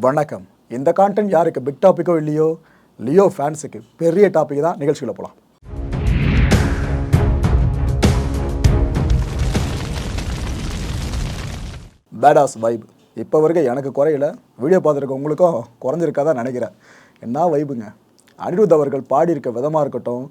வணக்கம். இந்த கான்டென்ட் யாருக்கு பிக் டாப்பிக்கோ இல்லையோ, லியோ ஃபேன்ஸுக்கு பெரிய டாபிக் தான். நிகழ்ச்சியில் போகலாம். பேடாஸ் வைப் இப்போ வரைக்கும் எனக்கு குறையில, வீடியோ பார்த்துருக்க உங்களுக்கும் குறைஞ்சிருக்காதான் நினைக்கிறேன். என்ன வைப்புங்க. அனிருத் அவர்கள் பாடியிருக்க விதமாக இருக்கட்டும்,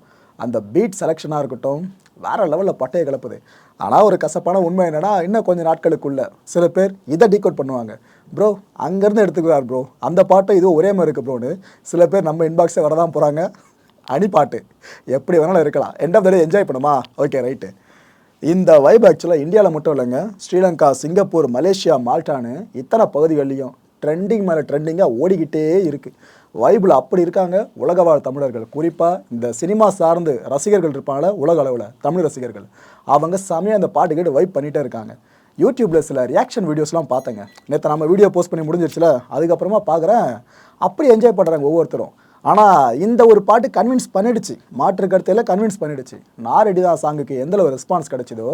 அந்த பீட் செலெக்ஷனாக இருக்கட்டும், வேறு லெவலில் பட்டையை கிளப்புது. ஆனால் ஒரு கசப்பான உண்மை என்னென்னா, இன்னும் கொஞ்சம் நாட்களுக்குள்ள சில பேர் இதை டீகோட் பண்ணுவாங்க. ப்ரோ அங்கேருந்து எடுத்துக்கிறார் ப்ரோ, அந்த பாட்டும் இதுவும் ஒரே மாதிரி இருக்குது ப்ரோன்னு சில பேர் நம்ம இன்பாக்ஸே வரதான் போகிறாங்க. அணிப்பாட்டு எப்படி வேணாலும் இருக்கலாம், end of the day enjoy பண்ணுமா? Okay right. இந்த வைப் ஆக்சுவலாக இந்தியாவில் மட்டும் இல்லைங்க, ஸ்ரீலங்கா, சிங்கப்பூர், மலேசியா, மால்டான்னு இத்தனை பகுதிகள்லையும் ட்ரெண்டிங் மேலே ட்ரெண்டிங்காக ஓடிக்கிட்டே இருக்குது. வைபிள் அப்படி இருக்காங்க உலக வாழ் தமிழர்கள். குறிப்பாக இந்த சினிமா சார்ந்து ரசிகர்கள் இருப்பாங்கள, உலக அளவில் தமிழ் ரசிகர்கள், அவங்க செமையாக அந்த பாட்டு கேட்டு வைப் பண்ணிகிட்டே இருக்காங்க. யூடியூப்பில் சில ரியாக்ஷன் வீடியோஸ்லாம் பார்த்தேங்க. நேற்று நம்ம வீடியோ போஸ்ட் பண்ணி முடிஞ்சிருச்சுல, அதுக்கப்புறமா பார்க்குறேன் அப்படி என்ஜாய் பண்ணுறாங்க ஒவ்வொருத்தரும். ஆனால் இந்த ஒரு பாட்டு கன்வின்ஸ் பண்ணிடுச்சு, மாற்று கருத்தையில் கன்வின்ஸ் பண்ணிடுச்சு. நான் ரெடி தான் சாங்குக்கு எந்தளவு ரெஸ்பான்ஸ் கிடைச்சிதோ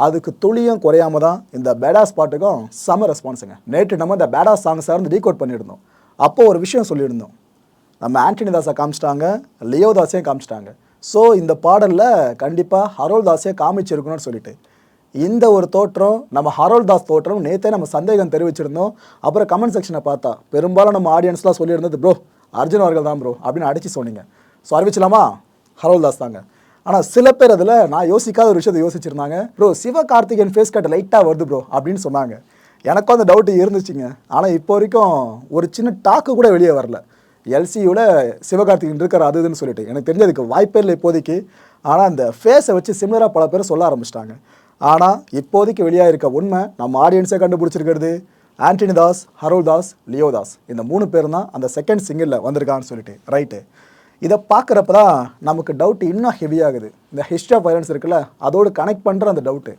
அதுக்கு துளியும் குறையாம தான் இந்த பேடாஸ் பாட்டுக்கும் செம ரெஸ்பான்ஸுங்க. நேற்று நம்ம இந்த பேடாஸ் சாங் சார்ந்து டீகோட் பண்ணியிருந்தோம். அப்போது ஒரு விஷயம் சொல்லியிருந்தோம், நம்ம ஆண்டனி தாஸை காமிச்சிட்டாங்க, லியோ தாஸையும் காமிச்சிட்டாங்க. ஸோ இந்த பாடலில் கண்டிப்பாக ஹரோல் தாஸையே காமிச்சிருக்கணும்னு சொல்லிட்டு இந்த ஒரு தோற்றம், நம்ம ஹரோல் தாஸ் தோற்றம் நேற்றே நம்ம சந்தேகம் தெரிவிச்சிருந்தோம். அப்புறம் கமெண்ட் செக்ஷனை பார்த்தா பெரும்பாலும் நம்ம ஆடியன்ஸ்லாம் சொல்லியிருந்தது, ப்ரோ அர்ஜுன் அவர்கள் தான் ப்ரோ அப்படின்னு அடித்து சொன்னீங்க. ஸோ அறிவிச்சலாமா? ஹரோல் தாஸ் தாங்க. ஆனால் சில பேர் அதில் நான் யோசிக்காத ஒரு விஷயத்தை யோசிச்சிருந்தாங்க. ப்ரோ சிவகார்த்திகேயன் ஃபேஸ் கட் லைட்டாக வருது ப்ரோ அப்படின்னு சொன்னாங்க. எனக்கும் அந்த டவுட்டு இருந்துச்சுங்க. ஆனால் இப்போ வரைக்கும் ஒரு சின்ன டாக்கு கூட வெளியே வரல, எல்சியூவில் சிவகார்த்திகேயன் இருக்கிற அதுன்னு சொல்லிட்டு. எனக்கு தெரிஞ்சதுக்கு வாய்ப்பே இல்லை இப்போதைக்கு. ஆனால் அந்த ஃபேஸை வச்சு சிமிலராக பல பேர் சொல்ல ஆரம்பிச்சிட்டாங்க. ஆனால் இப்போதைக்கு வெளியாக இருக்க உண்மை, நம்ம ஆடியன்ஸை கண்டுபிடிச்சிருக்கிறது ஆண்டனி தாஸ், ஹரோல் தாஸ், லியோ தாஸ், இந்த 3 பேர் தான் அந்த செகண்ட் சிங்கிளில் வந்திருக்கான்னு சொல்லிட்டு. ரைட்டு. இதை பார்க்குறப்ப தான் நமக்கு டவுட் இன்னும் ஹெவியாகுது. இந்த ஹிஸ்ட்ரி ஆஃப் வயலன்ஸ் இருக்குல்ல, அதோடு கனெக்ட் பண்ணுற அந்த டவுட்டு.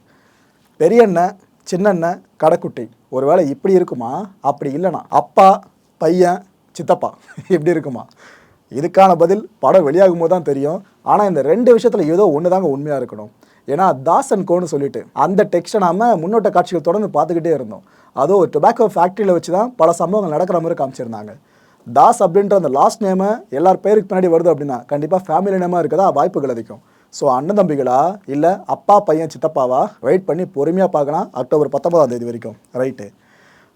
பெரியண்ணன், சின்னண்ணன், கடைக்குட்டி ஒருவேளை இப்படி இருக்குமா? அப்படி இல்லைனா அப்பா, பையன், சித்தப்பா இப்படி இருக்குமா? இதுக்கான பதில் படம் வெளியாகும் போது தான் தெரியும். ஆனால் இந்த 2 விஷயத்தில் ஏதோ ஒன்று தாங்க உண்மையாக இருக்கணும். ஏன்னா தாஸ் அண்ட் கோன்னு சொல்லிட்டு அந்த டெக்ஸ்ட்டை நாம் முன்னோட்ட காட்சிகள் தொடர்ந்து பார்த்துக்கிட்டே இருந்தோம். அதுவும் ஒரு டொபாக்கோ ஃபேக்ட்ரியில் வச்சு தான் பல சம்பவங்கள் நடக்கிற மாதிரி காமிச்சிருந்தாங்க. தாஸ் அப்படின்ற அந்த லாஸ்ட் நேமை எல்லார் பேருக்கு பின்னாடி வருது அப்படின்னா கண்டிப்பாக ஃபேமிலி நேமாக இருக்கதா வாய்ப்புகள் அதிகம். ஸோ அண்ணன் தம்பிகளா இல்லை அப்பா, பையன், சித்தப்பாவா? வெயிட் பண்ணி பொறுமையாக பார்க்கலாம் அக்டோபர் 19ஆம் தேதி வரைக்கும். ரைட்டு.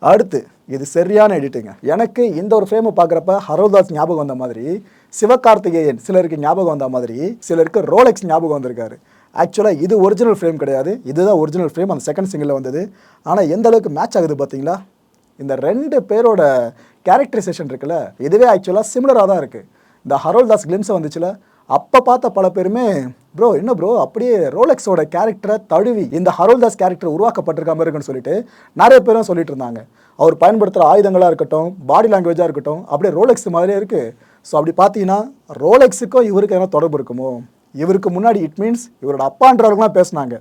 அடுத்து இது சரியான எடிட்டுங்க. எனக்கு இந்த ஒரு ஃப்ரேமை பார்க்குறப்ப ஹரோல் தாஸ் ஞாபகம் வந்த மாதிரி, சிவகார்த்திகேயன் சிலருக்கு ஞாபகம் வந்த மாதிரி, சிலருக்கு ரோலெக்ஸ் ஞாபகம் வந்திருக்காரு. ஆக்சுவலாக இது ஒரிஜினல் ஃப்ரேம் கிடையாது, இதுதான் ஒரிஜினல் ஃப்ரேம், அந்த செகண்ட் சிங்கிளில் வந்தது. ஆனால் எந்த அளவுக்கு மேட்ச் ஆகுது பார்த்தீங்களா? இந்த 2 பேரோட கேரக்டரைசேஷன் இருக்குல்ல, இதுவே ஆக்சுவலாக சிமிலராக தான் இருக்குது. இந்த ஹரோல் தாஸ் கிளிம்ஸை வந்துச்சுல, அப்போ பார்த்த பல பேருமே ப்ரோ என்ன ப்ரோ அப்படியே ரோலெக்ஸோட கேரக்டரை தழுவி இந்த ஹரோல் தாஸ் கேரக்டர் உருவாக்கப்பட்டிருக்க மாதிரி இருக்குன்னு சொல்லிட்டு நிறைய பேரும் சொல்லிட்டு இருந்தாங்க. அவர் பயன்படுத்துகிற ஆயுதங்களாக இருக்கட்டும், பாடி லாங்குவேஜாக இருக்கட்டும், அப்படியே ரோலெக்ஸ் மாதிரியே இருக்குது. ஸோ அப்படி பார்த்தீங்கன்னா ரோலெக்ஸுக்கும் இவருக்கு எதனா தொடர்பு இருக்குமோ? இவருக்கு முன்னாடி இட் மீன்ஸ் இவரோட அப்பான்றவங்களாம் பேசினாங்க.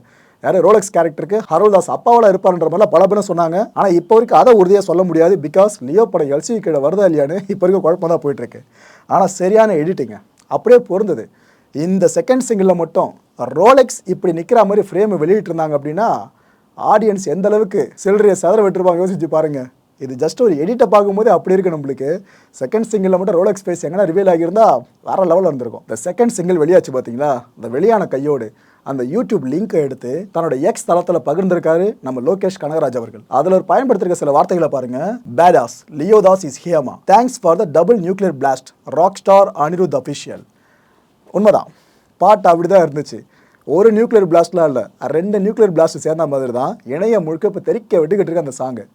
யார் ரோலெக்ஸ் கேரக்டருக்கு ஹரோல் தாஸ் அப்பாவோட இருப்பார்ன்ற மாதிரிலாம் பல பேரும் சொன்னாங்க. ஆனால் இப்போ வரைக்கும் அதை உறுதியாக சொல்ல முடியாது. பிகாஸ் லியோ படம் எல்சி கீழே வருதா இல்லையான்னு இப்போ வரைக்கும் குழப்பம் தான் போயிட்டுருக்கு. ஆனால் சரியான எடிட்டிங்க அப்படியே பொருந்தது. இந்த செகண்ட் சிங்கிளில் மட்டும் ரோலெக்ஸ் இப்படி நிற்கிற மாதிரி ஃப்ரேமை வெளியிட்டிருந்தாங்க அப்படின்னா ஆடியன்ஸ் எந்த அளவுக்கு சில்லறையை சதற விட்டுருப்பாங்க யோசிச்சு பாருங்கள். இது ஜஸ்ட் ஒரு எடிட்டை பார்க்கும்போது அப்படி இருக்குது நம்மளுக்கு. செகண்ட் சிங்கிளில் மட்டும் ரோலெக்ஸ் ஃபேஸ் எங்கன்னா ரிவீல் ஆகியிருந்தால் வேறு லெவலில் இருந்திருக்கும். இந்த செகண்ட் சிங்கிள் வெளியாச்சு பார்த்தீங்களா, இந்த வெளியான கையோடு அந்த யூடியூப் லிங்கை எடுத்து தன்னோட எக்ஸ் தளத்தில் பகிர்ந்திருக்காரு நம்ம லோகேஷ் கனகராஜ் அவர்கள். அதில் ஒரு பயன்படுத்திருக்க சில வார்த்தைகளை பாருங்க. பேடாஸ் லியோ தாஸ் இஸ் ஹியமா, thanks for the double nuclear blast, rock star Anirudh official. உண்மைதான், பாட்டு அப்படி தான் இருந்துச்சு. ஒரு நியூக்ளியர் பிளாஸ்ட்லாம் இல்லை, 2 நியூக்ளியர் பிளாஸ்ட் சேர்ந்த மாதிரி தான் இணைய முழுக்க இப்போ தெறிக்க விட்டுக்கிட்டு இருக்கு அந்த சாங்கு.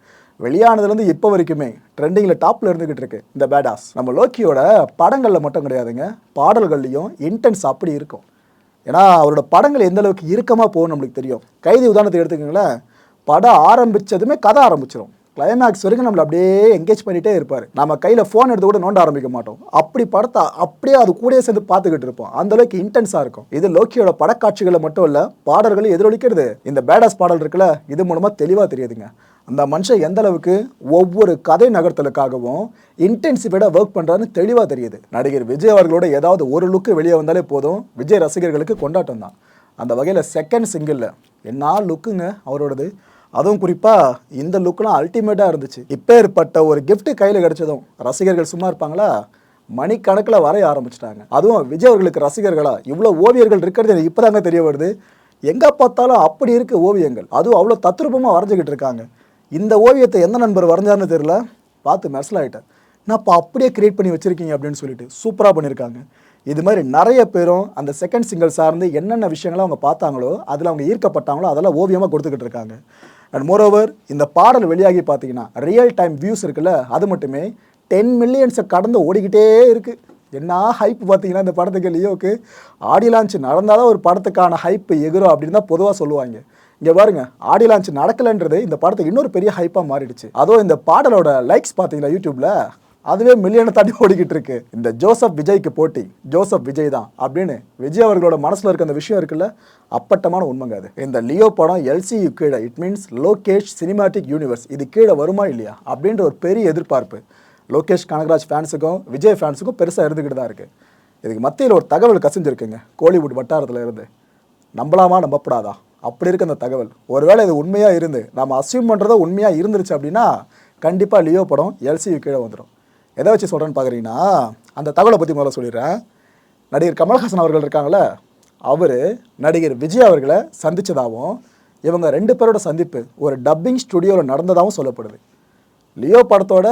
வெளியானதுலேருந்து இப்போ வரைக்குமே ட்ரெண்டிங்கில் டாப்பில் இருந்துக்கிட்டு இருக்கு இந்த பேடாஸ். நம்ம லோக்கியோட படங்களில் மட்டும் கிடையாதுங்க, பாடல்கள்லையும் இன்டென்ஸ் அப்படி இருக்கும். ஏன்னா அவரோட படங்கள் எந்த அளவுக்கு இறுக்கமாக போகும் நம்மளுக்கு தெரியும். கைதி உதாரணத்தை எடுத்துக்கோங்களேன், படம் ஆரம்பித்ததுமே கதை ஆரம்பிச்சிடும், கிளைமேக்ஸ் வரைக்கும் நம்மளை அப்படியே என்கேஜ் பண்ணிகிட்டே இருப்பார். நம்ம கையில் ஃபோன் எடுத்து கூட நோண்ட ஆரம்பிக்க மாட்டோம். அப்படி படத்தை அப்படியே அது கூடயே சேர்ந்து பார்த்துக்கிட்டு இருப்போம். அந்தளவுக்கு இன்டென்ஸாக இருக்கும். இது லோக்கியோட படக்காட்சிகளை மட்டும் இல்லை, பாடல்களும் எதிரொலிக்கிறது. இந்த பேடாஸ் பாடல் இருக்குல்ல, இது மூலமாக தெளிவாக தெரியுதுங்க அந்த மனுஷன் எந்த அளவுக்கு ஒவ்வொரு கதை நகர்த்தலுக்காகவும் இன்டென்சிஃபைடாக ஒர்க் பண்ணுறான்னு தெளிவாக தெரியுது. நடிகர் விஜய் அவர்களோட ஏதாவது ஒரு லுக்கு வெளியே வந்தாலே போதும், விஜய் ரசிகர்களுக்கு கொண்டாட்டம் தான். அந்த வகையில் செகண்ட் சிங்கிளில் என்ன லுக்குங்க அவரோடது. அதுவும் குறிப்பாக இந்த லுக்லாம் அல்டிமேட்டாக இருந்துச்சு. இப்பேற்பட்ட ஒரு gift கையில் கிடைச்சதும் ரசிகர்கள் சும்மா இருப்பாங்களா? மணிக்கணக்கில் வரைய ஆரம்பிச்சிட்டாங்க. அதுவும் விஜய் அவர்களுக்கு ரசிகர்களா இவ்வளோ ஓவியர்கள் இருக்கிறது எனக்கு இப்போ தாங்க தெரிய வருது. எங்கே பார்த்தாலும் அப்படி இருக்க ஓவியங்கள், அதுவும் அவ்வளோ தத்ரூபமாக வரைஞ்சிக்கிட்டு இருக்காங்க. இந்த ஓவியத்தை எந்த நண்பர் வரைஞ்சாருன்னு தெரியல, பார்த்து மெர்சலாயிட்டேன். நான் இப்போ அப்படியே கிரியேட் பண்ணி வச்சுருக்கீங்க அப்படின்னு சொல்லிட்டு சூப்பராக பண்ணியிருக்காங்க. இது மாதிரி நிறைய பேரும் அந்த செகண்ட் சிங்கிள் சார்ந்து என்னென்ன விஷயங்களை அவங்க பார்த்தாங்களோ, அதில் அவங்க ஈர்க்கப்பட்டாங்களோ அதெல்லாம் ஓவியமாக கொடுத்துக்கிட்டு இருக்காங்க. அண்ட் மோரோவர் இந்த பாடல் வெளியாகி பார்த்தீங்கன்னா ரியல் டைம் வியூஸ் இருக்குல்ல, அது மட்டுமே 10 மில்லியன்ஸை கடந்து ஓடிக்கிட்டே இருக்குது. என்ன ஹைப் பார்த்தீங்கன்னா இந்த படத்துக்கு லியோவுக்கு ஆடியோ லான்ச் நடந்தால் தான் ஒரு படத்துக்கான ஹைப் எகுரும் அப்படின்னு தான் பொதுவாக சொல்லுவாங்க. இங்கே பாருங்க, ஆடியோ லான்ச் நடக்கலைன்றது இந்த படத்துக்கு இன்னொரு பெரிய ஹைப்பாக மாறிடுச்சு. அதுவும் இந்த பாடலோட லைக்ஸ் பார்த்தீங்களா யூடியூப்பில், அதுவே மில்லியனை தாண்டி ஓடிக்கிட்டு இருக்கு. இந்த ஜோசப் விஜய்க்கு போட்டி ஜோசப் விஜய் தான் அப்படின்னு விஜய் அவர்களோட மனசில் இருக்க அந்த விஷயம் இருக்குல்ல, அப்பட்டமான உண்மைங்க அது. இந்த லியோ படம் எல்சியு கீழே, it means Lokesh cinematic universe, இது கீழே வருமா இல்லையா அப்படின்ற ஒரு பெரிய எதிர்பார்ப்பு லோகேஷ் கனகராஜ் ஃபேன்ஸுக்கும் விஜய் ஃபேன்ஸுக்கும் பெருசாக இருந்துக்கிட்டு தான் இருக்குது. இதுக்கு மத்தியில் ஒரு தகவல் கசிஞ்சிருக்குங்க கோலிவுட் வட்டாரத்தில் இருந்து. நம்பலாமா நம்பப்படாதா அப்படி இருக்க அந்த தகவல், ஒருவேளை இது உண்மையாக இருந்து நம்ம அசியூம் பண்ணுறதோ உண்மையாக இருந்துருச்சு அப்படின்னா கண்டிப்பாக லியோ படம் எல்சியு கீழே வந்துடும். எதை வச்சு சொல்கிறேன்னு பார்க்குறீங்கன்னா, அந்த தகவலை பற்றி முதல்ல சொல்லிடுறேன். நடிகர் கமல்ஹாசன் அவர்கள் இருக்காங்களே, அவர் நடிகர் விஜய் அவர்களை சந்தித்ததாகவும் இவங்க 2 பேரோட சந்திப்பு ஒரு டப்பிங் ஸ்டுடியோவில் நடந்ததாகவும் சொல்லப்படுது. லியோ படத்தோட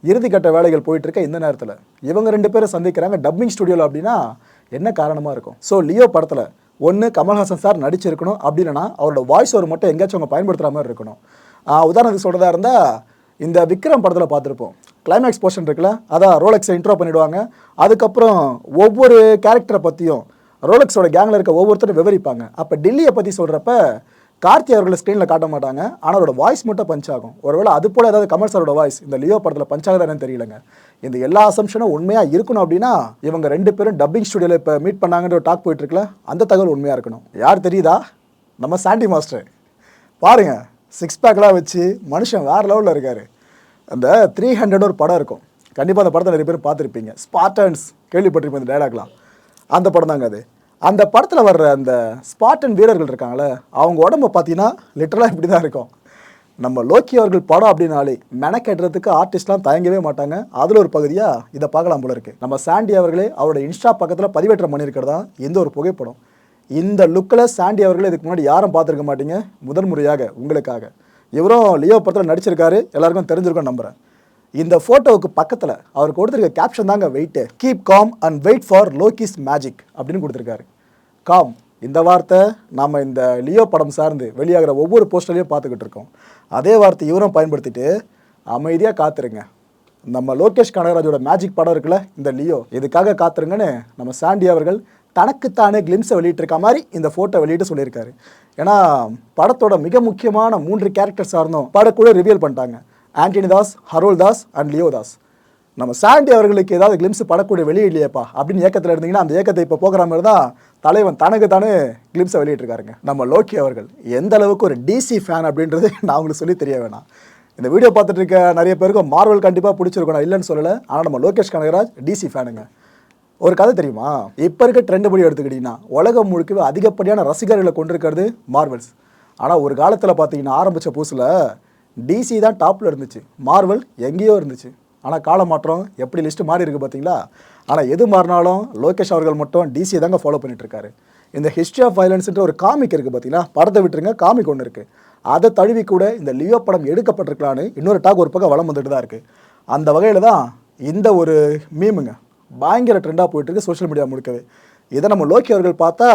இறுதிக்கட்ட வேலைகள் போயிட்டுருக்க இந்த நேரத்தில் இவங்க 2 பேரும் சந்திக்கிறாங்க டப்பிங் ஸ்டுடியோவில். அப்படின்னா என்ன காரணமாக இருக்கும்? ஸோ லியோ படத்தில் ஒன்று கமல்ஹாசன் சார் நடிச்சிருக்கணும், அப்படி இல்லைனா அவரோட வாய்ஸ் ஓவர் மட்டும் எங்கேயாச்சும் அவங்க பயன்படுத்துகிற மாதிரி இருக்கணும். உதாரணத்துக்கு சொல்கிறதா இருந்தால் இந்த விக்ரம் படத்தில் பார்த்துருப்போம், கிளைமேக்ஸ் போர்ஷன் இருக்குல்ல, அதான் ரோலெக்ஸை இன்ட்ரோ பண்ணிவிடுவாங்க. அதுக்கப்புறம் ஒவ்வொரு கேரக்டரை பற்றியும் ரோலெக்ஸோட கேங்கில் இருக்க ஒவ்வொருத்தரும் விவரிப்பாங்க. அப்போ டெல்லியை பற்றி சொல்கிறப்ப கார்த்தி அவர்களை ஸ்க்ரீனில் காட்ட மாட்டாங்க, ஆனால் அவரோட வாய்ஸ் மட்டும் பஞ்ச் ஆகும். ஒருவேளை அது போல் ஏதாவது கமல் சாரோட வாய்ஸ் இந்த லியோ படத்தில் பஞ்ச் ஆகுதான்னு தெரியலங்க. இந்த எல்லா அசம்ஷனும் உண்மையாக இருக்கணும் அப்படின்னா இவங்க 2 பேரும் டப்பிங் ஸ்டுடியோவில் இப்போ மீட் பண்ணாங்கன்ற ஒரு டாக் போயிட்டுருக்குல, அந்த தகவல் உண்மையாக இருக்கணும். யார் தெரியுதா? நம்ம சாண்டி மாஸ்டர். பாருங்கள், 6 பேக்கெலாம் வச்சு மனுஷன் வேறு லெவலில் இருக்கார். அந்த 300 ஒரு படம் இருக்கும், கண்டிப்பாக அந்த படத்தை நிறைய பேர் பார்த்துருப்பீங்க. ஸ்பார்டன்ஸ் கேள்விப்பட்டிருப்பீங்க இந்த டைலாக்லாம், அந்த படம் தாங்க அது. அந்த படத்தில் வர்ற அந்த ஸ்பார்டன் வீரர்கள் இருக்காங்களே, அவங்க உடம்பை பார்த்தீங்கன்னா லிட்டரலாக இப்படி தான் இருக்கும். நம்ம லோக்கி அவர்கள் படம் அப்படின்னாலே மெனக்கெட்டுறதுக்கு ஆர்டிஸ்ட்லாம் தயங்கவே மாட்டாங்க. அதில் ஒரு பகுதியாக இதை பார்க்கலாம் போல இருக்குது. நம்ம சாண்டி அவர்களே அவரோட இன்ஸ்டா பக்கத்தில் பதிவேற்றம் பண்ணியிருக்கிறதா இந்த ஒரு புகைப்படம். இந்த லுக்கில் சாண்டி அவர்களே இதுக்கு முன்னாடி யாரும் பார்த்துருக்க மாட்டீங்க, முதல் முறையாக உங்களுக்காக. இவரும் லியோ படத்தில் நடிச்சிருக்காரு, எல்லாருக்கும் தெரிஞ்சிருக்கும் நம்புகிறேன். இந்த ஃபோட்டோவுக்கு பக்கத்தில் அவர் கொடுத்துருக்க கேப்ஷன் தாங்க weight, keep calm and wait for Loki's magic அப்படின்னு கொடுத்துருக்காரு. காம், இந்த வார்த்தை நாம் இந்த லியோ படம் சார்ந்து வெளியாகிற ஒவ்வொரு போஸ்டர்லையும் பார்த்துக்கிட்டு இருக்கோம். அதே வார்த்தை இவரும் பயன்படுத்திட்டு அமைதியாக காத்துருங்க, நம்ம லோகேஷ் கனகராஜோட மேஜிக் படம் இருக்குல்ல இந்த லியோ, இதுக்காக காத்துருங்கன்னு நம்ம சாண்டி அவர்கள் தனக்குத்தானே கிளிம்ஸை வெளியிட்டிருக்க மாதிரி இந்த ஃபோட்டோ வெளியிட்டு சொல்லியிருக்காரு. ஏன்னா படத்தோட மிக முக்கியமான 3 கேரக்டர்ஸ் சார்ந்தும் படக்கூட ரிவீல் பண்ணிட்டாங்க, ஆண்டனி தாஸ், ஹரோல் தாஸ் அண்ட் லியோ தாஸ். நம்ம சாண்டி அவர்களுக்கு ஏதாவது கிளிம்ஸ் படக்கூடிய வெளியிடலையேப்பா அப்படின்னு ஏக்கத்தில் இருந்தீங்கன்னா அந்த ஏக்கத்தை இப்போ போகிற மாதிரி தான் தலைவன் தனக்கு தானே கிளிம்ஸை வெளியிட்டிருக்காருங்க. நம்ம லோக்கி அவர்கள் எந்த அளவுக்கு ஒரு டிசி ஃபேன் அப்படின்றது நான் உங்களுக்கு சொல்லி தெரிய வேணாம். இந்த வீடியோ பார்த்துட்டு இருக்க நிறைய பேருக்கு மார்வல் கண்டிப்பாக பிடிச்சிருக்கும், நான் இல்லைன்னு சொல்லலை. ஆனால் நம்ம லோகேஷ் கனகராஜ் டிசி ஃபேனுங்க. ஒரு கதை தெரியுமா? இப்போ இருக்க ட்ரெண்ட் படி எடுத்துக்கிட்டிங்கன்னா உலகம் முழுக்கவே அதிகப்படியான ரசிகர்களை கொண்டிருக்கிறது மார்வல்ஸ். ஆனால் ஒரு காலத்தில் பார்த்தீங்கன்னா ஆரம்பித்த புதுசில் டிசி தான் டாப்பில் இருந்துச்சு, மார்வல் எங்கேயோ இருந்துச்சு. ஆனால் கால மாற்றம் எப்படி லிஸ்ட்டு மாறி இருக்குது பார்த்தீங்களா? ஆனால் எது மாறினாலும் லோகேஷ் அவர்கள் மட்டும் டிசியை தாங்க ஃபாலோ பண்ணிட்டுருக்காரு. இந்த ஹிஸ்ட்ரி ஆஃப் வயலன்ஸ்ன்ற ஒரு காமிக் இருக்குது பார்த்தீங்களா, படத்தை விட்டுருங்க, காமிக் ஒன்று இருக்குது. அதை தழுவி கூட இந்த லியோ படம் எடுக்கப்பட்டிருக்கலான்னு இன்னொரு டாக் ஒரு பக்கம் வளம் வந்துட்டு தான் இருக்குது. அந்த வகையில் தான் இந்த ஒரு மீமுங்க பயங்கர ட்ரெண்டாக போயிட்டுருக்கு சோஷியல் மீடியா முழுக்கவே. இதை நம்ம லோக்கி அவர்கள் பார்த்தா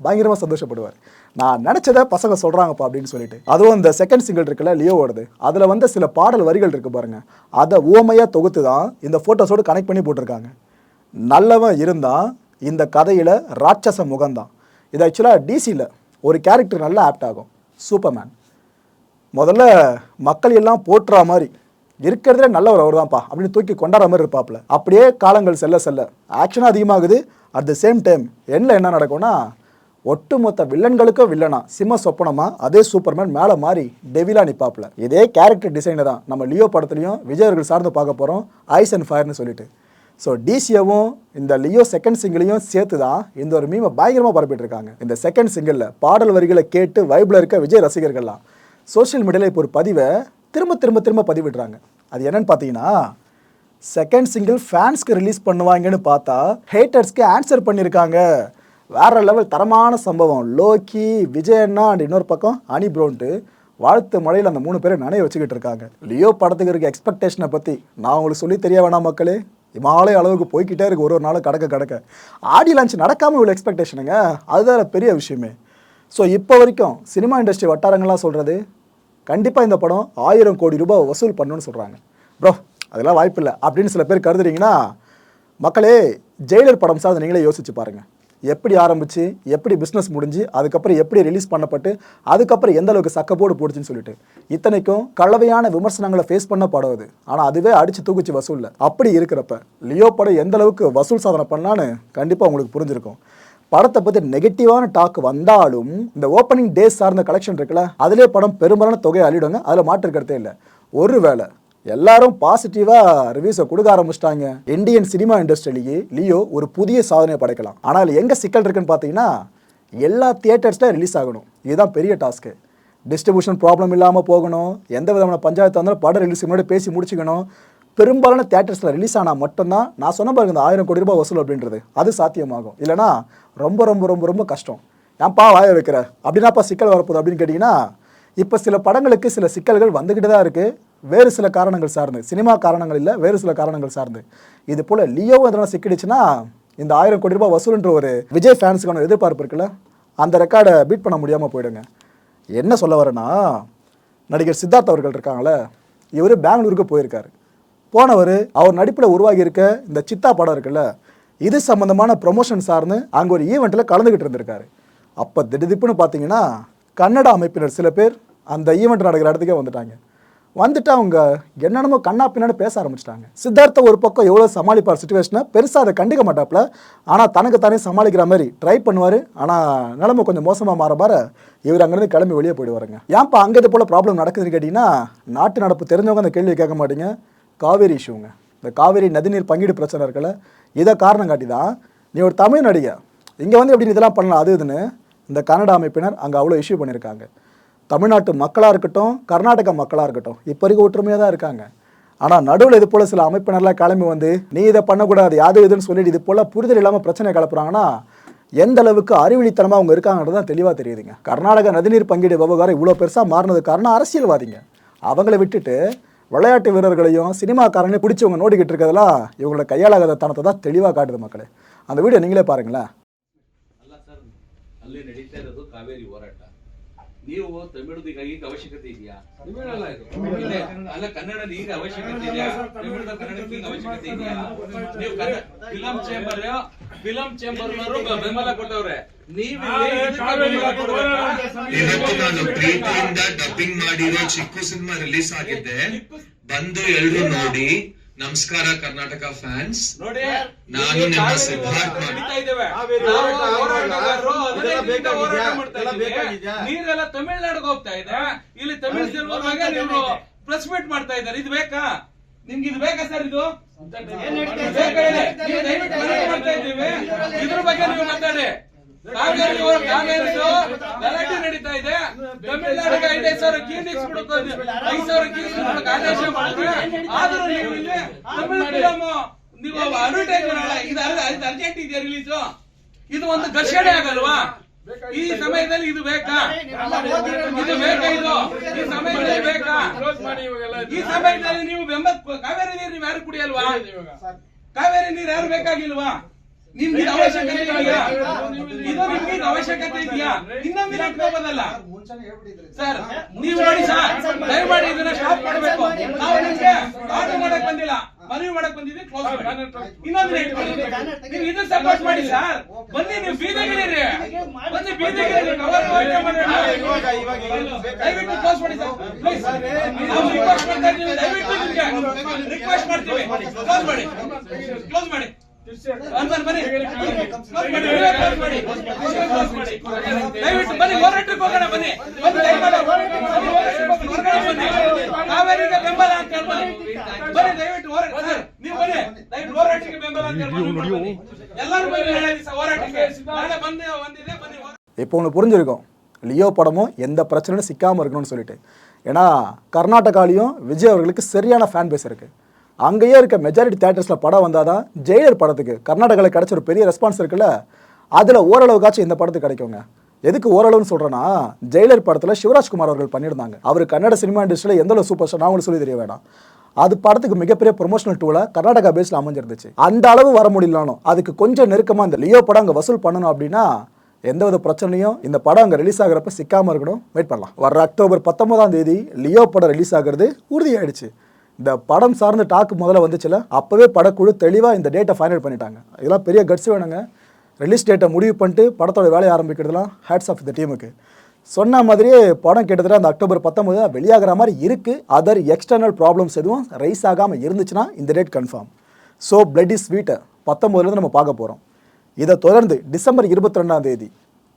பயங்கரமாக சந்தோஷப்படுவார். நான் நினச்சதை பசங்க சொல்கிறாங்கப்பா அப்படின்னு சொல்லிட்டு. அதுவும் இந்த செகண்ட் சிங்கிள் இருக்குல்ல லியோவோடது, அதில் வந்து சில பாடல் வரிகள் இருக்குது பாருங்கள், அதை ஓமையாக தொகுத்து தான் இந்த ஃபோட்டோஸோடு கனெக்ட் பண்ணி போட்டிருக்காங்க. நல்லவன் இருந்தால் இந்த கதையில் ராட்சச முகம்தான். இது ஆக்சுவலாக டிசியில் ஒரு கேரக்டர் நல்லா ஆப்ட் ஆகும், சூப்பர்மேன். முதல்ல மக்கள் எல்லாம் போற்றுற மாதிரி இருக்கிறதுல நல்லவர் அவர் தான்ப்பா அப்படின்னு தூக்கி கொண்டாடுற மாதிரி இருப்பாப்புல. அப்படியே காலங்கள் செல்ல செல்ல ஆக்ஷனாக அதிகமாகுது. அட் த சேம் டைம் என்ன நடக்கும்னா ஒட்டுமொத்த வில்லன்களுக்கும் வில்லனா சிம்ம சொப்பனமா அதே சூப்பர்மேன் மேலே மாறி டெவிலா நிற்பாப்புல. இதே கேரக்டர் டிசைனை தான் நம்ம லியோ படத்துலையும் விஜயர்கள் சார்ந்து பார்க்க போகிறோம், ஐஸ் அண்ட் ஃபயர்னு சொல்லிட்டு. ஸோ டிசியவும் இந்த லியோ செகண்ட் சிங்கிளையும் சேர்த்து தான் இந்த ஒரு மீமை பயங்கரமாக பரப்பிட்டு இருக்காங்க. இந்த செகண்ட் சிங்கிளில் பாடல் வரிகளை கேட்டு வைபில் இருக்க விஜய் ரசிகர்கள்லாம் சோஷியல் மீடியாவில் இப்போ ஒரு பதிவை திரும்ப திரும்ப திரும்ப பதிவிடுறாங்க. அது என்னன்னு பார்த்தீங்கன்னா, செகண்ட் சிங்கிள் ஃபேன்ஸ்க்கு ரிலீஸ் பண்ணுவாங்கன்னு பார்த்தா ஹேட்டர்ஸ்க்கு ஆன்சர் பண்ணியிருக்காங்க. வேற லெவல் தரமான சம்பவம். லோக்கி, விஜய் அண்ணா அண்ட் இன்னொரு பக்கம் அனி ப்ரோன்ட்டு வாழ்த்து மழையில் அந்த 3 பேரை நனைய வச்சுக்கிட்டு இருக்காங்க. லியோ படத்துக்கு இருக்க எக்ஸ்பெக்டேஷனை பற்றி நான் உங்களுக்கு சொல்லி தெரிய வேணாம் மக்களே. இமாலய அளவுக்கு போய்கிட்டே இருக்கு ஒரு நாள் கடக்க. ஆடியோ லான்ச் நடக்காமல் இவ்வளோ எக்ஸ்பெக்டேஷனுங்க, அதுதான் பெரிய விஷயமே. ஸோ இப்போ வரைக்கும் சினிமா இண்டஸ்ட்ரி வட்டாரங்கள்லாம் சொல்கிறது கண்டிப்பாக இந்த படம் 1000 கோடி ரூபாய் வசூல் பண்ணணும்னு சொல்கிறாங்க. ப்ரோ அதெல்லாம் வாய்ப்பு இல்லை அப்படின்னு சில பேர் கருதுறீங்கன்னா, மக்களே ஜெயிலர் படம் சார் நீங்களே யோசிச்சு பாருங்கள். எப்படி ஆரம்பித்து எப்படி பிஸ்னஸ் முடிஞ்சு அதுக்கப்புறம் எப்படி ரிலீஸ் பண்ணப்பட்டு அதுக்கப்புறம் எந்த அளவுக்கு சக்கப்போடு போடுச்சுன்னு சொல்லிட்டு இத்தனைக்கும் கலவையான விமர்சனங்களை ஃபேஸ் பண்ண படம் அது. ஆனால் அதுவே அடித்து தூக்குச்சு வசூலில். அப்படி இருக்கிறப்ப லியோ படம் எந்த அளவுக்கு வசூல் சாதனை பண்ணான்னு கண்டிப்பாக உங்களுக்கு புரிஞ்சிருக்கும். படத்தை பற்றி நெகட்டிவான டாக் வந்தாலும் இந்த ஓப்பனிங் டேஸ் சார்ந்த கலெக்ஷன் இருக்குல்ல, அதிலே படம் பெரும்பாலான தொகையை அள்ளிடுங்க, அதில் மாற்றுக்கிறதே இல்லை. ஒருவேளை எல்லாரும் பாசிட்டிவாக ரிவ்யூஸை கொடுக்க ஆரம்பிச்சிட்டாங்க, இந்தியன் சினிமா இண்டஸ்ட்ரியிலேயே லியோ ஒரு புதிய சாதனையை படைக்கலாம். ஆனால் எங்கே சிக்கல் இருக்குன்னு பார்த்தீங்கன்னா, எல்லா தியேட்டர்ஸில் ரிலீஸ் ஆகணும். இதுதான் பெரிய டாஸ்க்கு. டிஸ்ட்ரிபியூஷன் ப்ராப்ளம் இல்லாமல் போகணும், எந்த விதமான பஞ்சாயத்து வந்தாலும் படம் ரிலீஸ் முன்னாடி பேசி முடிச்சுக்கணும். பெரும்பாலான தியேட்டர்ஸில் ரிலீஸ் ஆனால் மட்டும்தான் நான் சொன்ன பாருங்க இந்த 1000 கோடி ரூபாய் வசூல் அப்படின்றது அது சாத்தியமாகும். இல்லைனா ரொம்ப ரொம்ப ரொம்ப ரொம்ப கஷ்டம். ஏன்ப்பா வாய வைக்கிற அப்படின்னாப்பா சிக்கல் வரப்போகுது அப்படின்னு கேட்டிங்கன்னா, இப்போ சில படங்களுக்கு சில சிக்கல்கள் வந்துக்கிட்டு தான் இருக்குது. வேறு சில காரணங்கள் சார்ந்து, சினிமா காரணங்கள் இல்லை, வேறு சில காரணங்கள் சார்ந்து. இது போல் லியோவும் எதனால் சிக்கிடுச்சுன்னா இந்த 1000 கோடி ரூபாய் வசூலுன்ற ஒரு விஜய் ஃபேன்ஸுக்கான எதிர்பார்ப்பு இருக்குல்ல, அந்த ரெக்கார்டை பீட் பண்ண முடியாமல் போயிடுங்க. என்ன சொல்ல வரேன்னா, நடிகர் சித்தார்த் அவர்கள் இருக்காங்களே, இவர் பெங்களூருக்கு போயிருக்காரு. போனவர் அவர் நடிப்பில் உருவாகி இருக்க இந்த சித்தா படம் இருக்குல்ல, இது சம்மந்தமான ப்ரொமோஷன் சார்ந்து அங்கே ஒரு ஈவெண்ட்டில் கலந்துக்கிட்டு இருந்திருக்காரு. அப்போ திடீர்னு பார்த்தீங்கன்னா கன்னட அமைப்பினர் சில பேர் அந்த ஈவெண்ட் நடக்கிற இடத்துக்கே வந்துட்டு அவங்க என்னென்னமோ கண்ணா பின்னாடி பேச ஆரம்பிச்சிட்டாங்க. சித்தார்த்த ஒரு பக்கம் எவ்வளோ சமாளிப்பார் சுச்சுவேஷனை, பெருசாக அதை கண்டுக்க மாட்டாப்புல. ஆனால் தனக்கு தானே சமாளிக்கிற மாதிரி ட்ரை பண்ணுவார். ஆனால் நிலைமை கொஞ்சம் மோசமாக மாற இவர் அங்கேருந்து கிளம்பி வெளியே போயிடுவாருங்க. ஏன்ப்பா அங்கே இது போல் ப்ராப்ளம் நடக்குதுன்னு கேட்டிங்கன்னா, நாட்டு நடப்பு தெரிஞ்சவங்க அந்த கேள்வி கேட்க மாட்டீங்க. காவேரி இஷ்யூங்க, இந்த காவேரி நதிநீர் பங்கீடு பிரச்சனை இருக்குல்ல, இதை காரணம் காட்டி தான் நீ ஒரு தமிழ் நடிகை இங்கே எப்படி இதெல்லாம் பண்ணலாம் அது இதுன்னு இந்த கன்னட அமைப்பினர் அங்கே அவ்வளோ இஷ்யூ பண்ணியிருக்காங்க. தமிழ்நாட்டு மக்களாக இருக்கட்டும், கர்நாடக மக்களாக இருக்கட்டும், இப்போ வரைக்கும் ஒற்றுமையாக தான் இருக்காங்க. ஆனால் நடுவில் இது போல் சில அமைப்பினர்லாம் கிளம்பி நீ இதை பண்ணக்கூடாது அது இதுன்னு சொல்லிட்டு இது போல் புரிதல் இல்லாமல் பிரச்சனை கிளப்புறாங்கன்னா எந்த அளவுக்கு அறிவிலித்தனமாக அவங்க இருக்காங்கன்றது தான் தெளிவாக தெரியுதுங்க. கர்நாடக நதிநீர் பங்கீடு விவகாரம் இவ்வளோ பெருசாக மாறினது காரணம் அரசியல்வாதிங்க. அவங்கள விட்டுட்டு விளையாட்டு வீரர்களையும் சினிமாக்காரங்களையும் பிடிச்சவங்க நோடிக்கிட்டு இருக்கிறதெல்லாம் இவங்களோட கையாளாத தனத்தை தான் தெளிவாக காட்டுது மக்களே. அந்த வீடியோ நீங்களே பாருங்களேன். ಅಲ್ಲಿ ನಡೀತಾ ಇರೋದು ಕಾವೇರಿ ಹೋರಾಟ. ನೀವು ತಮಿಳುದು ಈಗ ಅವಶ್ಯಕತೆ ಇದೆಯಾ? ಅಲ್ಲ ಕನ್ನಡದ ಈಗ ಅವಶ್ಯಕತೆ ಇದೆಯಾ? ತಮಿಳುದ ಕನ್ನಡಕ್ಕೆ ಈಗ ಅವಶ್ಯಕತೆ ಇದೆಯಾ? ನೀವು ಫಿಲಂ ಚೇಂಬರ್ ಬೆಂಬಲ ಕೊಟ್ಟವ್ರೆ, ಇವತ್ತು ನಾನು ಪ್ರೀತಿಯಿಂದ ಡಬ್ಬಿಂಗ್ ಮಾಡಿರೋ ಚಿಕ್ಕು ಸಿನಿಮಾ ರಿಲೀಸ್ ಆಗಿದ್ದೆ, ಬಂದು ಎಲ್ರು ನೋಡಿ. ನಮಸ್ಕಾರ ಕರ್ನಾಟಕ ಫ್ಯಾನ್ಸ್, ನಾನು ನಿಮ್ಮ ಸಿದ್ಧಾರ್ಥ್. ನೀರೆಲ್ಲ ತಮಿಳ್ನಾಡಿಗೆ ಹೋಗ್ತಾ ಇದೆ, ಇಲ್ಲಿ ತಮಿಳ್ ಸಿನಿಮಾ ನೀವು ಪ್ರೆಸ್ ಮೀಟ್ ಮಾಡ್ತಾ ಇದ್ದಾರೆ. ಇದು ಬೇಕಾ ನಿಮ್ಗೆ? ಇದು ಬೇಕಾ ಸರ್? ಇದು ಮಾಡ್ತಾ ಇದ್ದೀವಿ, ಇದ್ರ ಬಗ್ಗೆ ನೀವು ಮಾತಾಡಿ. ಗಲಾಟೆ ನಡೀತಾ ಇದೆ. ತಮಿಳ್ನಾಡಿಗೆ 5,000 ಕೀರ್ನಿಕ್ಸ್ ಬಿಡೋಕೆ 5,000 ಕೀರ್ನಿಕ್ಸ್ ಬಿಡೋಕೆ ಆದೇಶ ಮಾಡಿದ್ರೆ, ಆದ್ರೂ ನೀವು ಇಲ್ಲಿ ತಮಿಳ್ ಫಿಲಮ್ ನೀವು ಅಡ್ವರ್ಟೈಸ್ ಮಾಡಲ್ಲ. ಇದು ಅರ್ಜೆಂಟ್ ಇದೆಯಾ ರಿಲೀಸ್? ಇದು ಒಂದು ಘರ್ಷಣೆ ಆಗಲ್ವಾ? ಈ ಸಮಯದಲ್ಲಿ ಇದು ಬೇಕಾ? ಇದು ಬೇಕಾ? ಇದು ಈ ಸಮಯದಲ್ಲಿ ಬೇಕಾ? ಈ ಸಮಯದಲ್ಲಿ ನೀವು ಕಾವೇರಿ ನೀರು ನೀವು ಯಾರು ಕುಡಿಯಲ್ವಾ? ಕಾವೇರಿ ನೀರು ಯಾರು ಬೇಕಾಗಿಲ್ವಾ? ನಿಮ್ಗೆ ಅವಶ್ಯಕತೆ ಇದೆಯಾ? ಇದು ನಿಮ್ಗೆ ಅವಶ್ಯಕತೆ ಇದೆಯಾ? ಇನ್ನೊಂದು ಹೋಗೋದಲ್ಲ ಸರ್. ನೀವು ನೋಡಿ ಸರ್, ದಯಮಾಡಿ ಇದನ್ನ ಸ್ಟಾಪ್ ಮಾಡಬೇಕು. ನಾವು ನಿಮ್ಗೆ ಆರ್ಡರ್ ಮಾಡಕ್ ಬಂದಿಲ್ಲ, ಮನವಿ ಮಾಡಕ್ ಬಂದಿದ್ವಿ. ಕ್ಲೋಸ್ ಮಾಡಿ. ಇನ್ನೊಂದು ನೀವು ಇದು ಸಪೋರ್ಟ್ ಮಾಡಿ ಸರ್. ಬನ್ನಿ, ನೀವು ಬೀದಿಗಿರಿ, ಬನ್ನಿ ಬೀದಿಗಿರಿ. ದಯವಿಟ್ಟು ಕ್ಲೋಸ್ ಮಾಡಿ ಸರ್, ಪ್ಲೀಸ್. ನಾವು ರಿಕ್ವೆಸ್ಟ್ ಮಾಡ್ತಾ ಇದ್ದೀವಿ, ದಯವಿಟ್ಟು ನಿಮ್ಗೆ ರಿಕ್ವೆಸ್ಟ್ ಮಾಡ್ತೀವಿ. ಕ್ಲೋಸ್ ಮಾಡಿ, ಕ್ಲೋಸ್ ಮಾಡಿ. ದಯವಿಟ್ಟು ಬನ್ನಿ, ಹೋರಾಟಕ್ಕೆ ಹೋಗೋಣ. ಬನ್ನಿ, ಕಾವೇರಿಗೆ ಬೆಂಬಲ ಅಂತ ಹೇಳ್ಬನ್ನಿ. ಬನ್ನಿ, ದಯವಿಟ್ಟು ಹೋರಾಟ. ನೀವು ಬನ್ನಿ, ದಯವಿಟ್ಟು ಹೋರಾಟಕ್ಕೆ ಬೆಂಬಲ ಅಂತ ಹೇಳ್ಬನ್ನಿ. ಎಲ್ಲರೂ ಬನ್ನಿ, ಹೋರಾಟಕ್ಕೆ. ನಾಳೆ ಬಂದಿದೆ. ಬನ್ನಿ. இப்போ உங்களுக்கு புரிஞ்சிருக்கும் லியோ படமும் எந்த பிரச்சனையும் சிக்காமல் இருக்கணும்னு சொல்லிட்டு. ஏன்னா கர்நாடகாலையும் விஜய் அவர்களுக்கு சரியான ஃபேன் பேஸ் இருக்குது. அங்கேயே இருக்க மெஜாரிட்டி தேட்டர்ஸில் படம் வந்தால் தான் ஜெயிலர் படத்துக்கு கர்நாடகாவில் கிடைச்ச ஒரு பெரிய ரெஸ்பான்ஸ் இருக்குல்ல, அதில் ஓரளவுக்காச்சும் இந்த படத்துக்கு கிடைக்குங்க. எதுக்கு ஓரளவுன்னு சொல்கிறேன்னா, ஜெயிலர் படத்தில் சிவராஜ்குமார் அவர்கள் பண்ணியிருந்தாங்க. அவர் கன்னட சினிமா இண்டஸ்ட்ரியில் எந்த அளவு சூப்பர் ஸ்டார் நான் உங்களுக்கு சொல்லி தெரிய வேணாம். அது படத்துக்கு மிகப்பெரிய ப்ரொமோஷனல் டூலாக கர்நாடகா பேஸில் அமைஞ்சிருந்துச்சு. அந்த அளவு வர முடியலனாலும் அதுக்கு கொஞ்சம் நெருக்கமாக இந்த லியோ படம் அங்கே வசூல் பண்ணணும் அப்படின்னா எந்தவித பிரச்சனையும் இந்த படம் அங்கே ரிலீஸ் ஆகிறப்ப சிக்காமல் இருக்கணும். வெயிட் பண்ணலாம். வர அக்டோபர் 19 லியோ படம் ரிலீஸ் ஆகிறது உறுதியாயிடுச்சு. இந்த படம் சார்ந்த டாக்கு முதல்ல வந்துச்சுல, அப்போவே படக்குழு தெளிவாக இந்த டேட்டை ஃபைனல் பண்ணிட்டாங்க. இதெல்லாம் பெரிய கட்ஸ் வேணுங்க. ரிலீஸ் டேட்டை முடிவு பண்ணிட்டு படத்தோட வேலையை ஆரம்பிக்கிறதுலாம் ஹேட்ஸ் ஆஃப் இந்த டீமுக்கு. சொன்ன மாதிரியே படம் கிட்டத்தட்ட அந்த அக்டோபர் 19 வெளியாகிற மாதிரி இருக்குது. அதர் எக்ஸ்டர்னல் ப்ராப்ளம்ஸ் எதுவும் ரைஸ் ஆகாமல் இருந்துச்சுன்னா இந்த date confirm. So blood is ஸ்வீட்டை 19 நம்ம பார்க்க போகிறோம். இதை தொடர்ந்து டிசம்பர் 22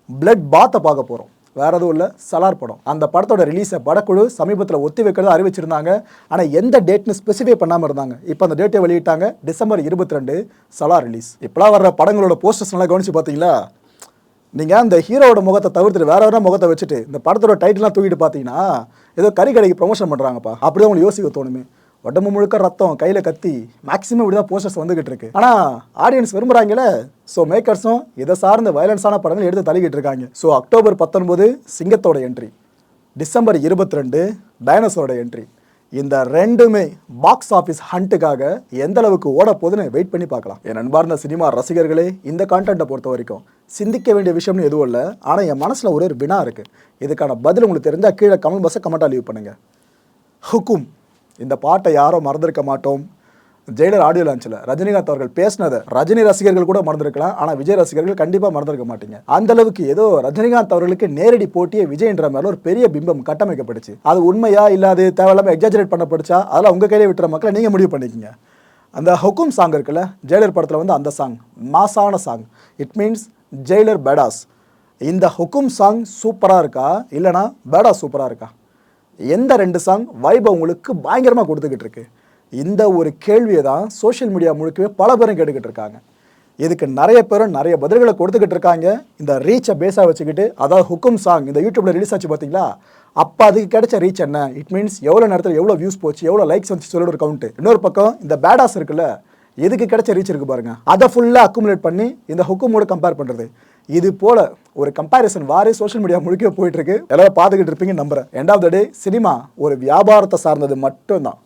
பிளட் பாத்தை பார்க்க போகிறோம். வேறு எதுவும் இல்லை, சலார் படம். அந்த படத்தோட ரிலீஸை படக்குழு சமீபத்தில் ஒத்தி வைக்கிறதா அறிவிச்சிருந்தாங்க. ஆனால் எந்த டேட்னு ஸ்பெசிஃபை பண்ணாமல் இருந்தாங்க. இப்போ அந்த டேட்டை வெளியிட்டாங்க. December 22 Salaar release. இப்போலாம் வர்ற படங்களோட போஸ்டர்ஸ் நல்லா கவனிச்சு பார்த்தீங்களா? நீங்கள் அந்த ஹீரோவோட முகத்தை தவிர்த்துட்டு வேற வேறு முகத்தை வச்சுட்டு இந்த படத்தோட டைட்டிலாம் தூக்கிட்டு பார்த்தீங்கன்னா ஏதோ கறிக்கடைக்கு ப்ரொமோஷன் பண்ணுறாங்கப்பா. அப்படியே உங்களுக்கு யோசிக்க தோணுமே. உடம்பு முழுக்க ரத்தம், கையில் கத்தி, மேக்ஸிமம் இப்படி தான் போஸ்டர்ஸ் வந்துகிட்டு இருக்கு. ஆனால் ஆடியன்ஸ் விரும்புகிறாங்களே. ஸோ மேக்கர்ஸும் இதை சார்ந்த வயலன்ஸான படங்கள் எடுத்து தள்ளிக்கிட்டு இருக்காங்க. ஸோ அக்டோபர் 19 சிங்கத்தோட என்ட்ரி, டிசம்பர் 22 டைனோசரோட என்ட்ரி. இந்த ரெண்டுமே பாக்ஸ் ஆஃபீஸ் ஹண்ட்டுக்காக எந்த அளவுக்கு ஓட போகுதுன்னு வெயிட் பண்ணி பார்க்கலாம். என் அன்பார்ந்த சினிமா ரசிகர்களே, இந்த கான்டென்ட்டை பொறுத்த வரைக்கும் சிந்திக்க வேண்டிய விஷயம்னு எதுவும் இல்லை. ஆனால் என் மனசில் ஒரு வினா இருக்குது. இதுக்கான பதில் உங்களுக்கு தெரிஞ்சால் கீழே கமெண்ட் பாக்ஸை கமெண்ட்டாக லீவ் பண்ணுங்கள். ஹுக்கும், இந்த பாட்டை யாரும் மறந்துருக்க மாட்டோம். ஜெயிலர் ஆடியோ லான்ச்சில் ரஜினிகாந்த் அவர்கள் பேசினதை ரஜினி ரசிகர்கள் கூட மறந்துருக்கலாம். ஆனால் விஜய் ரசிகர்கள் கண்டிப்பாக மறந்துருக்க மாட்டீங்க. அந்த அளவுக்கு ஏதோ ரஜினிகாந்த் அவர்களுக்கு நேரடி போட்டியை விஜய்ன்ற மேலே ஒரு பெரிய பிம்பம் கட்டமைக்கப்படுச்சு. அது உண்மையா இல்லாது தேவையில்லாமல் எக்ஸாஜரேட் பண்ணப்படுச்சா, அதெல்லாம் உங்கள் கையிலே விட்டுற மக்களை நீங்கள் முடிவு பண்ணிக்கிங்க. அந்த ஹுக்கும் சாங் இருக்குல்ல, ஜெயிலர் படத்தில் வந்து அந்த சாங் மாசான song. It means Jailer badass. இந்த ஹுக்கும் சாங் சூப்பராக இருக்கா இல்லைனா பேடாஸ் சூப்பராக இருக்கா? எந்த ரெண்டு சாங் வைபை உங்களுக்கு பயங்கரமாக கொடுத்துக்கிட்டு இருக்கு? இந்த ஒரு கேள்வியை தான் சோஷியல் மீடியா முழுக்கவே பல பேரும் கேட்டுக்கிட்டு இருக்காங்க. இதுக்கு நிறைய பேரும் நிறைய பதில்களை கொடுத்துக்கிட்டு இருக்காங்க. இந்த ரீச்சை பேஸாக வச்சுக்கிட்டு, அதாவது ஹுக்கும் சாங் இந்த யூடியூப்பில் ரிலீஸ் ஆச்சு பார்த்தீங்களா, அப்போ அதுக்கு கிடைச்ச ரீச் என்ன, இட் மீன்ஸ் எவ்வளோ நேரத்தில் எவ்வளோ வியூஸ் போச்சு, எவ்வளோ லைக்ஸ் வந்துச்சு சொல்லிட்டு ஒரு கவுண்ட்டு. இன்னொரு பக்கம் இந்த பேடாஸ் இருக்குல்ல, எதுக்கு கிடைச்ச ரீச் இருக்குது பாருங்கள், அதை ஃபுல்லாக அக்குமுலேட் பண்ணி இந்த ஹுக்குமோடு கம்பேர் பண்ணுறது. இது போல் ஒரு கம்பேரிசன் வாரே சோஷியல் மீடியா முழுக்க போயிட்டுருக்கு. எல்லாரும் பார்த்துக்கிட்டு இருப்பீங்கன்னு நம்புகிறேன். End of the day cinema ஒரு வியாபாரத்தை சார்ந்தது மட்டும்தான்.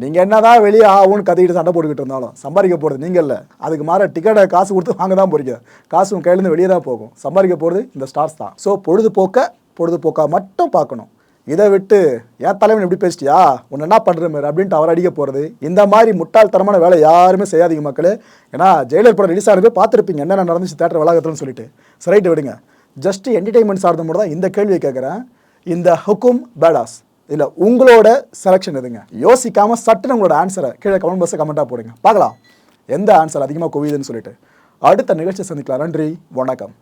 நீங்கள் என்ன தான் வெளியே ஆகும்னு கத்திக்கிட்டு சண்டை போட்டுக்கிட்டு இருந்தாலும் சம்பாதிக்க போகிறது நீங்கள் இல்லை. அதுக்கு மாற டிக்கெட்டை காசு கொடுத்து வாங்க தான் போகிறீங்க. காசு உங்கள் கையிலேருந்து வெளியே தான் போகும். சம்பாதிக்க போகிறது இந்த ஸ்டார்ஸ் தான். ஸோ பொழுதுபோக்காக மட்டும் பார்க்கணும். இதை விட்டு ஏன் தலைவன் எப்படி பேசிட்டியா, உன்னை என்ன பண்ணுற மாதிரி அப்படின்ட்டு அவர் அடிக்க போகிறது, இந்த மாதிரி முட்டாள்தனமான வேலை யாருமே செய்யாதீங்க மக்களே. ஏன்னா ஜெயிலர் படம் ரிலீஸ் ஆகிறப்பே பார்த்துருப்பீங்க என்னென்ன நடந்துச்சு தேட்டர் வளாகத்துலன்னு சொல்லிட்டு. ரைட்டு விடுங்க, ஜஸ்ட் என்டர்டெயின்மெண்ட் சார்ந்த மட்டும் தான் இந்த கேள்வியை கேட்குறேன். இந்த ஹுக்கும் பேடாஸ் இல்லை உங்களோட செலெக்ஷன் எதுங்க? யோசிக்காமல் சட்டுன்னு உங்களோட ஆன்சரை கீழே கமெண்ட் பாக்ஸை கமெண்ட்டாக போடுங்க. பார்க்கலாம் எந்த ஆன்சர் அதிகமாக குவியுதுன்னு சொல்லிட்டு. அடுத்த நிகழ்ச்சியை சந்திக்கலாம். நன்றி, வணக்கம்.